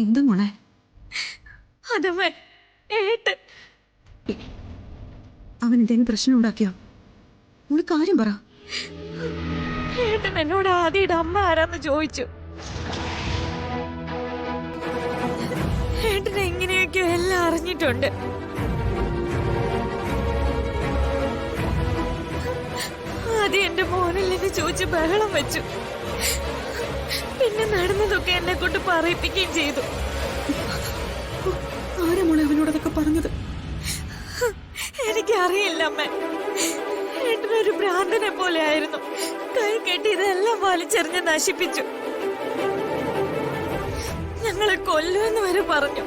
എന്താ മോളെ? അതമ്മേ, ഏട്ടൻ അവൻ എന്തെങ്കിലും പ്രശ്നം ഉണ്ടാക്കിയോ? മോള് കാര്യം പറ. ഏട്ടൻ എന്നോട് ആദ്യയുടെ അമ്മ ആരാന്ന് ചോദിച്ചു. ഏട്ടൻ എങ്ങനെയൊക്കെയോ എല്ലാം അറിഞ്ഞിട്ടുണ്ട്. ആദ്യം എന്റെ മോനല്ലെന്ന് ചോദിച്ച് ബഹളം വെച്ചു. പിന്നെ നടന്നതൊക്കെ എന്നെ കൊണ്ട് പറയിപ്പിക്കുകയും ചെയ്തു. ആരാ മോളെ അവനോട് അതൊക്കെ പറഞ്ഞത്? എനിക്കറിയില്ല അമ്മ. ഏട്ടനൊരു ഭ്രാന്തനെ പോലെ ആയിരുന്നു. കൈ കെട്ടി ഇതെല്ലാം വലിച്ചെറിഞ്ഞ് നശിപ്പിച്ചു. ഞങ്ങളെ കൊല്ലുമെന്ന് വരെ പറഞ്ഞു.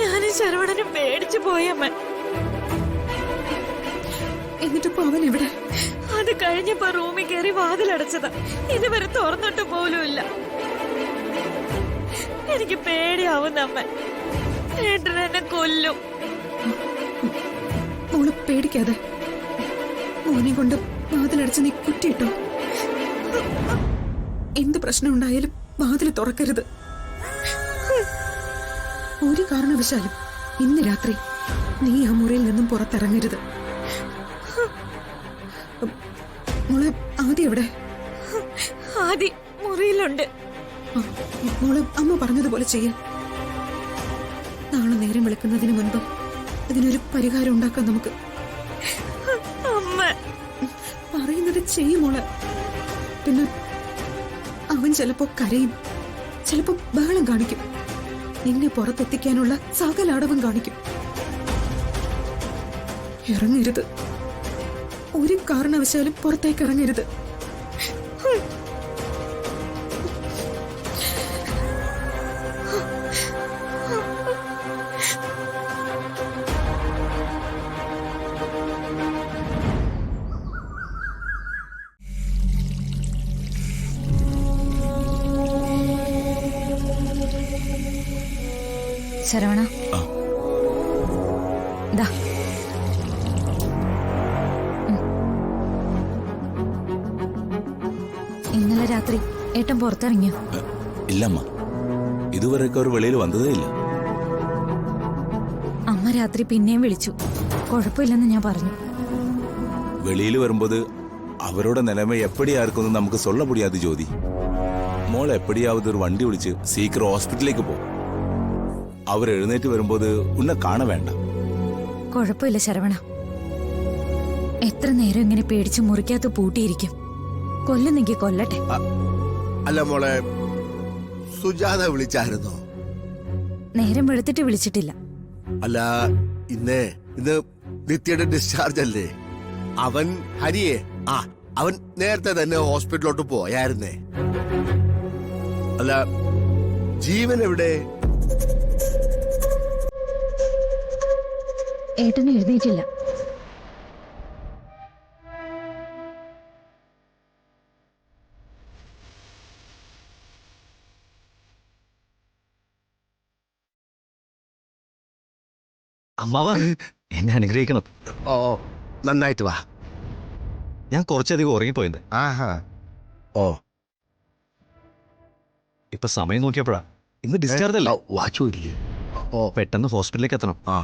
ഞാനും ശരവണനും പേടിച്ചു പോയമ്മ. എന്നിട്ടിപ്പോ അവൻ എവിടെ? അത് കഴിഞ്ഞപ്പോ റൂമിൽ കയറി വാതിലടച്ചതാ. ഇതുവരെ തുറന്നിട്ട് പോലും ഇല്ല. എനിക്ക് പേടിയാവുന്ന അമ്മ. ഏട്ടൻ എന്നെ കൊല്ലും. മോള് പേടിക്കാതെ. മോനെ കൊണ്ട് വാതിലടച്ച് നീ കുറ്റിയിട്ടോ. എന്ത് പ്രശ്നം ഉണ്ടായാലും വാതിൽ തുറക്കരുത്. ഒരു കാരണവശാലും ഇന്ന് രാത്രി നീ ആ മുറിയിൽ നിന്നും പുറത്തിറങ്ങരുത്. മോളെ ആദ്യം എവിടെ? ആദ്യം മുറിയിലുണ്ട്. മോള് അമ്മ പറഞ്ഞതുപോലെ ചെയ്യാൻ. നാളെ നേരം വിളിക്കുന്നതിന് മുൻപ് ഇതിനൊരു പരിഹാരം ഉണ്ടാക്കാം നമുക്ക്. അമ്മ പറയുന്നത് ചെയ്യും മോളെ. പിന്നെ അവൻ ചിലപ്പോ കരയും, ചിലപ്പോ ബഹളം കാണിക്കും, നിന്നെ പുറത്തെത്തിക്കാനുള്ള സകല അടവും കാണിക്കും. ഇറങ്ങരുത്. ഒരു കാരണവശാലും പുറത്തേക്ക് ഇറങ്ങരുത്. ശരവണ, ദാ ഇന്നലെ രാത്രി ഏട്ടൻ പുറത്തിറങ്ങിയോ? ഇല്ലമ്മ, ഇതുവരെയൊക്കെ അവർ വെളിയിൽ വന്നതേ ഇല്ല. അമ്മ രാത്രി പിന്നെയും വിളിച്ചു. കുഴപ്പമില്ലെന്ന് ഞാൻ പറഞ്ഞു. വെളിയിൽ വരുമ്പോൾ അവരുടെ നിലമ എപ്പടിയാർക്കൊന്നും നമുക്ക് சொல்ல முடியாது ജ്യോതി. മോൾ എപ്പടിയാവത് ഒരു വണ്ടി വിളിച്ച് സീക്രം ഹോസ്പിറ്റലിലേക്ക് പോകും. അവർ എഴുന്നേറ്റ് വരുമ്പോൾ ഉന്നെ കാണ വേണ്ട. കുഴപ്പമില്ല ശരവണ. എത്ര നേരം ഇങ്ങനെ പേടിച്ച് മുറിക്കകത്ത് പൂട്ടിയിരിക്കും? കൊല്ലുന്നെങ്കിൽ കൊല്ലട്ടെ. അല്ല മോളെ, സുജാത വിളിച്ചായിരുന്നോ? നേരം വെളുത്തിട്ട് വിളിച്ചിട്ടില്ല. അല്ല, ഇന്ന് നിത്യയുടെ ഡിസ്ചാർജ് അല്ലേ? അവൻ ഹരിയെ അവൻ നേരത്തെ തന്നെ ഹോസ്പിറ്റലിലോട്ട് പോയായിരുന്നേ. അല്ല, ജീവൻ എവിടെ? ഏട്ടന് എഴുതിയിട്ടില്ല. അമ്മാവ, എന്നെ അനുഗ്രഹിക്കണം. ഓ, നന്നായിട്ട് വാ. ഞാൻ കുറച്ചധികം ഉറങ്ങിപ്പോയത്. ആഹാ. ഓ, ഇപ്പൊ സമയം നോക്കിയപ്പോഴാ ഇന്ന് ഡിസ്ചാർജ് അല്ലേ? വാച്ചു ഇല്ലേ? ഓ, പെട്ടെന്ന് ഹോസ്പിറ്റലിലേക്ക് എത്തണം. ആ.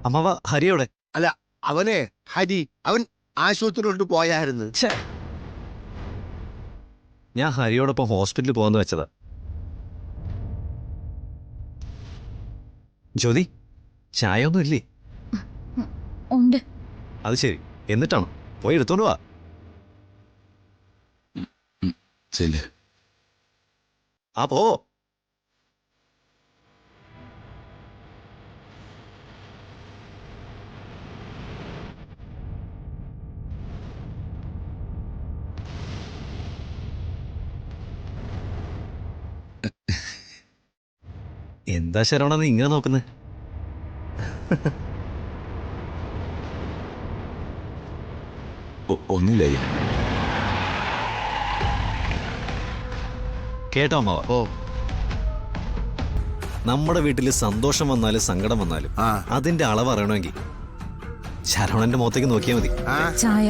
അമ്മാവ, ഹരിയോടെ? അല്ല, അവനെ ഹരി അവൻ ആശുപത്രിയിലോട്ട് പോയായിരുന്നു. ഞാൻ ഹരിയോടൊപ്പം ഹോസ്പിറ്റലിൽ പോകാന്ന് വെച്ചതാ. ജ്യോതി, ചായ ഒന്നും ഇല്ലേ? ഉണ്ട്. അത് ശരി. എന്നിട്ടാണോ? പോയി എടുത്തോണ്ട് വാ. ശരി. ആ പോ. എന്താ ശരവണ നീ ഇങ്ങനെ നോക്കുന്നത്? ഒന്നുമില്ല. കേട്ടോ അമ്മാവ, ഓ, നമ്മുടെ വീട്ടിൽ സന്തോഷം വന്നാലും സങ്കടം വന്നാലും അതിന്റെ അളവ് അറിയണമെങ്കിൽ ശരവണന്റെ മുഖത്തേക്ക് നോക്കിയാൽ മതി. ചായ.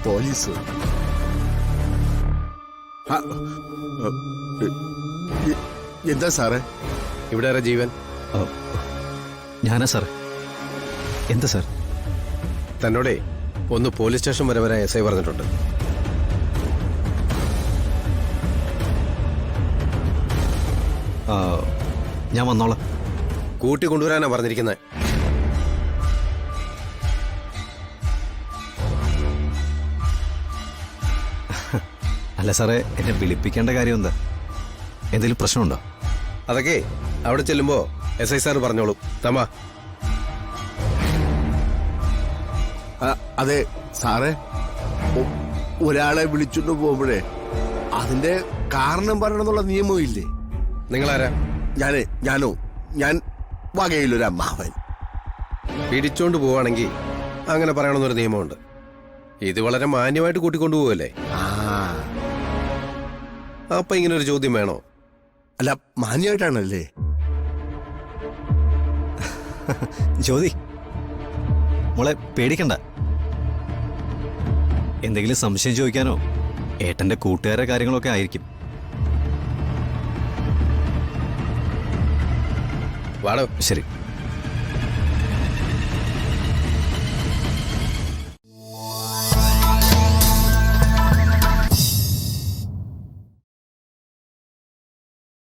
പോലീസ് എന്താ സാറേ? ഇവിടെ ആരാ ജീവൻ? ഞാനാ സാർ. എന്താ സാർ? തന്നോടേ ഒന്ന് പോലീസ് സ്റ്റേഷൻ വരെ വരാൻ എസ് ഐ പറഞ്ഞിട്ടുണ്ട്. ഞാൻ വന്നോളാം. കൂട്ടി കൊണ്ടുവരാനാ പറഞ്ഞിരിക്കുന്നത്. അല്ല സാറേ, എന്നെ വിളിപ്പിക്കേണ്ട കാര്യം എന്താ? എന്തെങ്കിലും പ്രശ്നമുണ്ടോ? അതൊക്കെ അവിടെ ചെല്ലുമ്പോ എസ് ഐ സാർ പറഞ്ഞോളൂ. തമാ അതെ സാറേ, ഒരാളെ വിളിച്ചോണ്ട് പോകുമ്പോഴേ അതിന്റെ കാരണം പറയണമെന്നുള്ള നിയമവും ഇല്ലേ? നിങ്ങളാരാ? ഞാൻ വകയിലൊരു അമ്മാവൻ. പിടിച്ചോണ്ട് പോവാണെങ്കിൽ അങ്ങനെ പറയണമെന്നൊരു നിയമമുണ്ട്. ഇത് വളരെ മാന്യമായിട്ട് കൂട്ടിക്കൊണ്ടുപോവല്ലേ? അപ്പൊ ഇങ്ങനെ ഒരു ചോദ്യം വേണോ? അല്ല, മാന്യമായിട്ടാണല്ലേ? ജ്യോതി മോളെ, പേടിക്കണ്ട. എന്തെങ്കിലും സംശയം ചോദിക്കാനോ ഏട്ടന്റെ കൂട്ടുകാരുടെ കാര്യങ്ങളൊക്കെ ആയിരിക്കും. വാടോ. ശരി.